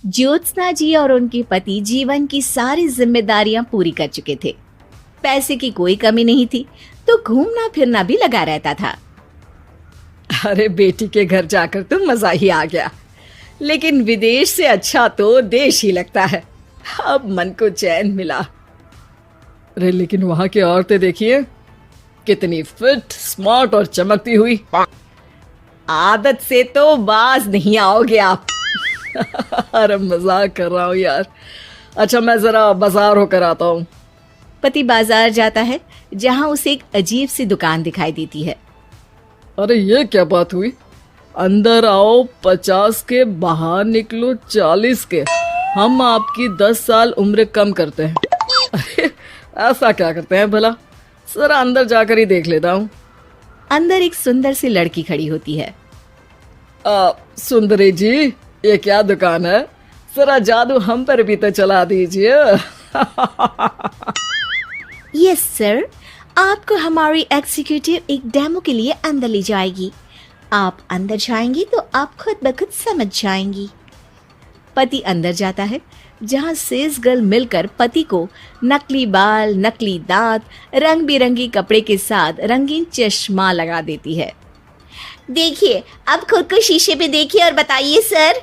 ज्योत्सना जी और उनके पति जीवन की सारी जिम्मेदारियां पूरी कर चुके थे। पैसे की कोई कमी नहीं थी, तो घूमना फिरना भी लगा रहता था। अरे बेटी के घर जाकर तो मजा ही आ गया, लेकिन विदेश से अच्छा तो देश ही लगता है। अब मन को चैन मिला। अरे लेकिन वहां की औरतें देखिए, कितनी फिट, स्मार्ट और चमकती हुई। आदत से तो बाज नहीं आओगे आप। अरे मजाक कर रहा हूँ यार। अच्छा मैं जरा बाजार होकर आता हूँ। पति बाजार जाता है, जहां उसे एक अजीब सी दुकान दिखाई देती है। अरे ये क्या बात हुई? अंदर आओ 50 के, बाहर निकलो 40 के। हम आपकी 10 साल उम्र कम करते हैं। अरे ऐसा क्या करते हैं भला? जरा अंदर जाकर ही देख लेता हूँ। अंदर एक सुंदर सी लड़की खड़ी होती है। सुंदरी जी, ये क्या दुकान है? जरा जादू हम पर भी तो चला दीजिए। यस सर, आपको हमारी एग्जीक्यूटिव एक डेमो के लिए अंदर ले जाएगी। आप अंदर जाएंगी तो आप खुद ब खुद समझ जाएंगी। पति अंदर जाता है, जहां सेल्स गर्ल मिलकर पति को नकली बाल, नकली दांत, रंग बिरंगी कपड़े के साथ रंगीन चश्मा लगा देती है। देखिए, अब खुद को शीशे पे देखिए और बताइए सर।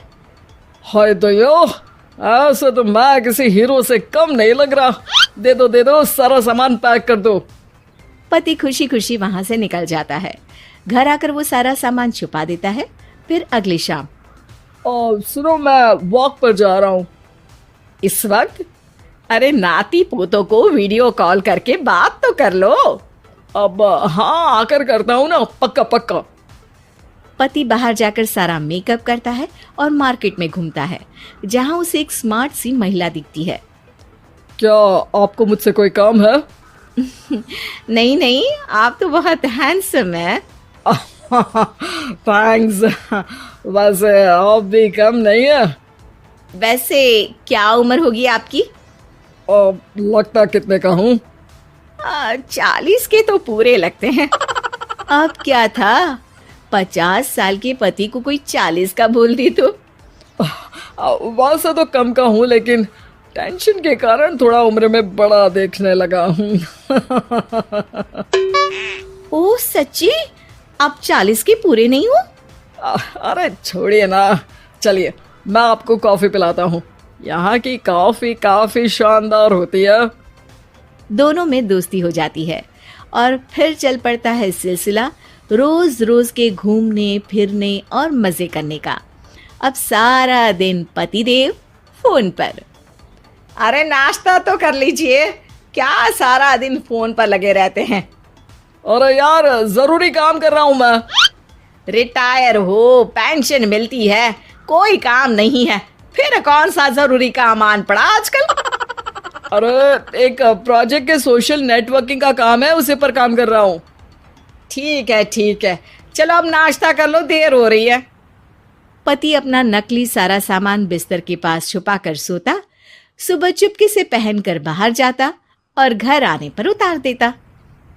हाय दयो, ऐसे तो मैं किसी हीरो से कम नहीं लग रहा। दे दो, सारा सामान पैक कर दो। पति खुशी खुशी वहां से निकल जाता है। घर आकर वो सारा सामान छुपा देता है। फिर अगली शाम, सुनो मैं वॉक पर जा रहा हूँ। इस वक्त? अरे नाती पोतों को वीडियो कॉल करके बात तो कर लो। अब हाँ, आकर करता हूँ ना, पक्का पक्का। पति बाहर जाकर सारा मेकअप करता है और मार्केट में घूमता है, जहां उसे एक स्मार्ट सी महिला दिखती है। क्या आपको मुझसे कोई काम है? नहीं नहीं, आप तो बहुत हैंडसम है। थैंक्स। वैसे आप भी कम नहीं है। वैसे क्या उम्र होगी आपकी? लगता कितने का हूँ? 40 के तो पूरे लगते हैं। अब क्या था, 50 साल के पति को कोई 40 का बोल दी तो। वैसे तो कम का हूँ, लेकिन टेंशन के कारण थोड़ा उम्र में बड़ा देखने लगा हूँ। ओह सच्ची? आप 40 के पूरे नहीं हो? अरे छोड़िए ना, चलिए मैं आपको कॉफी पिलाता हूँ। यहाँ की कॉफी काफी शानदार होती है। दोनों में दोस्ती हो जाती है और फिर चल पड़ता है सिलसिला रोज रोज के घूमने फिरने और मजे करने का। अब सारा दिन पतिदेव फोन पर। अरे नाश्ता तो कर लीजिए, क्या सारा दिन फोन पर लगे रहते हैं? अरे यार जरूरी काम कर रहा हूं मैं। रिटायर हो, पेंशन मिलती है, कोई काम नहीं है, फिर कौन सा जरूरी काम आन पड़ा आजकल? अरे एक प्रोजेक्ट के सोशल नेटवर्किंग का काम है, उसी पर काम कर रहा हूँ। ठीक है, चलो अब नाश्ता कर लो, देर हो रही है। पति अपना नकली सारा सामान बिस्तर के पास छुपा कर सोता, सुबह चुपके से पहनकर बाहर जाता और घर आने पर उतार देता।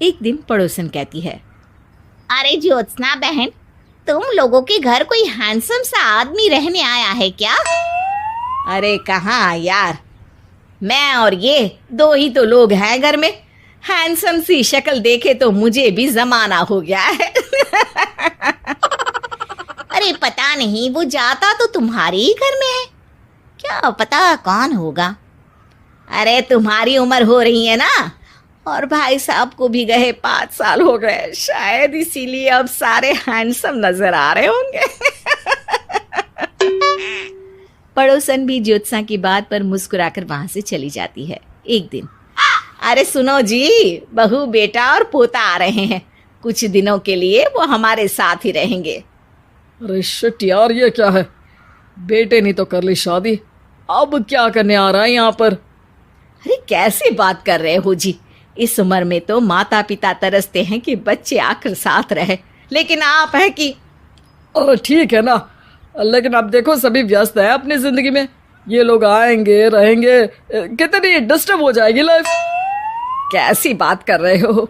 एक दिन पड़ोसन कहती है, अरे ज्योत्सना बहन, तुम लोगों के घर कोई हैंडसम सा आदमी रहने आया है क्या? अरे कहाँ यार, मैं और ये दो ही तो लोग हैं घर में। हैंडसम सी शक्ल देखे तो मुझे भी जमाना हो गया है। अरे पता नहीं, वो जाता तो तुम्हारे ही घर में है, क्या पता कौन होगा। अरे तुम्हारी उम्र हो रही है ना, और भाई साहब को भी गए 5 साल हो गए, शायद इसीलिए अब सारे हैंडसम नजर आ रहे होंगे। पड़ोसन भी ज्योत्सना की बात पर मुस्कुराकर वहां से चली जाती है। एक दिन, अरे सुनो जी, बहू बेटा और पोता आ रहे हैं, कुछ दिनों के लिए वो हमारे साथ ही रहेंगे। अरे शिट यार, ये क्या है? बेटे ने तो कर ली शादी, अब क्या करने आ रहा है यहाँ पर? अरे कैसी बात कर रहे हो जी, इस उम्र में तो माता पिता तरसते हैं कि बच्चे आकर साथ रहे, लेकिन आप है कि। अरे ठीक है ना, लेकिन अब देखो सभी व्यस्त हैं अपनी जिंदगी में, ये लोग आएंगे रहेंगे, कितनी डिस्टर्ब हो जाएगी लाइफ। कैसी बात कर रहे हो?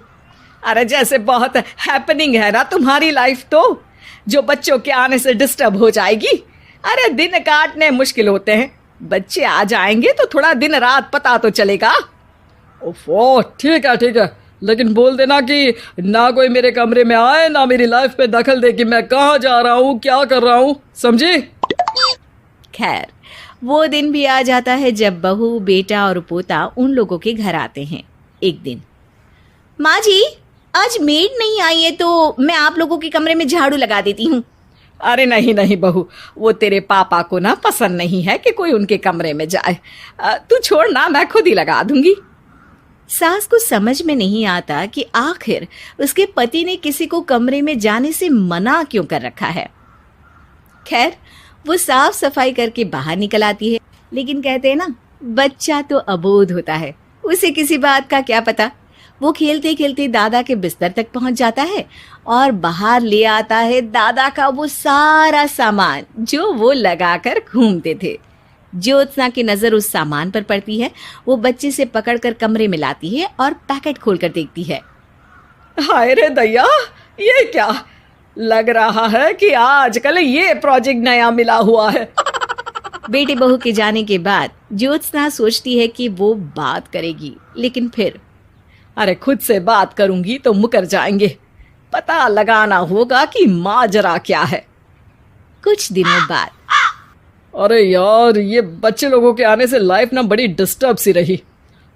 अरे जैसे बहुत हैपनिंग है ना तुम्हारी लाइफ, तो जो बच्चों के आने से डिस्टर्ब हो जाएगी। अरे दिन काटने मुश्किल होते हैं, बच्चे आ जाएंगे तो थोड़ा दिन रात पता तो चलेगा। ओफो, ठीक है, लेकिन बोल देना कि ना कोई मेरे कमरे में आए, ना मेरी लाइफ पे दखल दे कि मैं कहाँ जा रहा हूँ, क्या कर रहा हूँ, समझी? खैर, वो दिन भी आ जाता है जब बहू, बेटा और पोता उन लोगों के घर आते हैं। एक दिन, माँ जी, आज मेड नहीं आई है तो मैं आप लोगों के कमरे में झाड़ू लगा देती हूँ। अरे नहीं बहू, वो तेरे पापा को ना पसंद नहीं है कि कोई उनके कमरे में जाए। तू छोड़ ना, मैं खुद ही लगा दूंगी। सास को समझ में नहीं आता कि आखिर उसके पति ने किसी को कमरे में जाने से मना क्यों कर रखा है। खैर, वो साफ सफाई करके बाहर निकल आती है, लेकिन कहते हैं ना, बच्चा तो अबोध होता है, उसे किसी बात का क्या पता। वो खेलते खेलते दादा के बिस्तर तक पहुंच जाता है और बाहर ले आता है दादा का वो सारा सामान जो वो लगाकर घूमते थे। ज्योत्सना की नजर उस सामान पर पड़ती है। वो बच्चे से पकड़कर कमरे में लाती है और पैकेट खोलकर देखती है। हाय रे दैया, ये क्या लग रहा है कि आजकल ये प्रोजेक्ट नया मिला हुआ है। बेटे बहू के जाने के बाद ज्योत्सना सोचती है कि वो बात करेगी, लेकिन फिर अरे खुद से बात करूंगी तो मुकर जाएंगे। पता लगाना होगा कि माजरा क्या है। कुछ दिनों बाद, अरे यार, ये बच्चे लोगों के आने से लाइफ ना बड़ी डिस्टर्ब सी रही।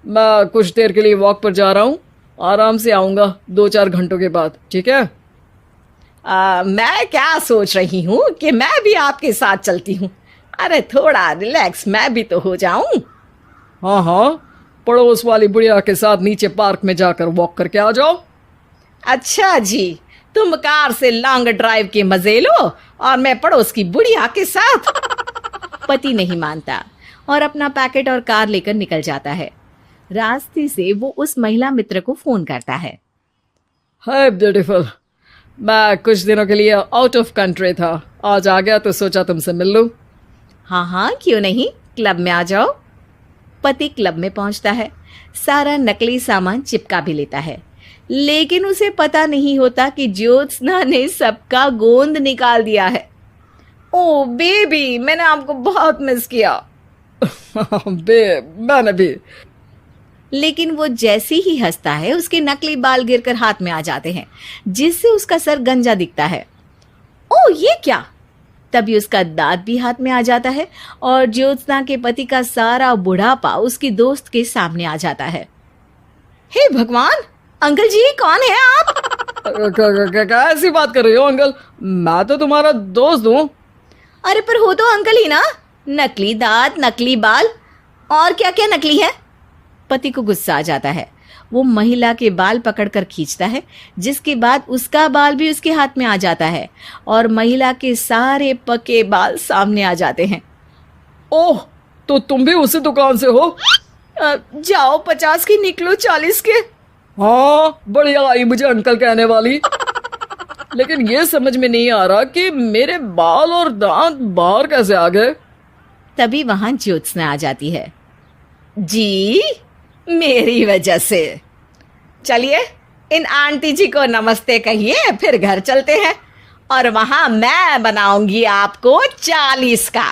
मैं कुछ देर के लिए वॉक पर जा रहा हूँ, आराम से आऊँगा 2-4 घंटों के बाद, ठीक है? मैं क्या सोच रही हूँ कि मैं भी आपके साथ चलती हूँ। अरे थोड़ा रिलैक्स मैं भी तो हो जाऊं। हाँ, पड़ोस वाली बुढ़िया के साथ नीचे पार्क में जाकर वॉक करके आ जाओ। अच्छा जी, तुम कार से लॉन्ग ड्राइव के मजे लो और मैं पड़ोस की बुढ़िया के साथ। पति नहीं मानता और अपना पैकेट और कार लेकर निकल जाता है। रास्ते से वो उस महिला मित्र को फोन करता है। हाय ब्यूटीफुल, मैं कुछ दिनों के लिए आउट ऑफ कंट्री था, आज आ गया तो सोचा तुमसे मिल लूं। हाँ, क्यों नहीं, क्लब में आ जाओ। पति क्लब में पहुंचता है, सारा नकली सामान चिपका भी लेता है, लेकिन उसे पता नहीं होता कि ज्योत्सना ने सबका गोंद निकाल दिया है। ओ बेबी, मैंने आपको बहुत मिस किया। मैंने भी। लेकिन वो जैसे ही हंसता है, उसके नकली बाल गिरकर हाथ में आ जाते हैं, जिससे उसका सर गंजा दिखता है। ओ ये क्या! तभी उसका दांत भी हाथ में आ जाता है और ज्योत्सना के पति का सारा बुढ़ापा उसकी दोस्त के सामने आ जाता है। हे भगवान, अंकल जी, कौन है आप? कैसी बात कर रही हो अंकल? मैं तो तुम्हारा दोस्त हूँ। अरे पर हो तो अंकल ही ना। नकली दांत, नकली बाल और क्या क्या नकली है। पति को गुस्सा आ जाता है। वो महिला के बाल पकड़कर खींचता है, जिसके बाद उसका बाल भी उसके हाथ में आ जाता है और महिला के सारे पके बाल सामने आ जाते हैं। ओह, तो तुम भी उसी दुकान से हो? जाओ 50 की निकलो 40 के। हाँ, बढ़िया आई मुझे अंकल कहने वाली। लेकिन ये समझ में नहीं आ रहा कि मेरे बाल और दांत बाहर कैसे आ गए। तभी वहां ज्योत्सना आ जाती है। जी, मेरी वजह से। चलिए इन आंटी जी को नमस्ते कहिए, फिर घर चलते हैं और वहां मैं बनाऊंगी आपको 40 का।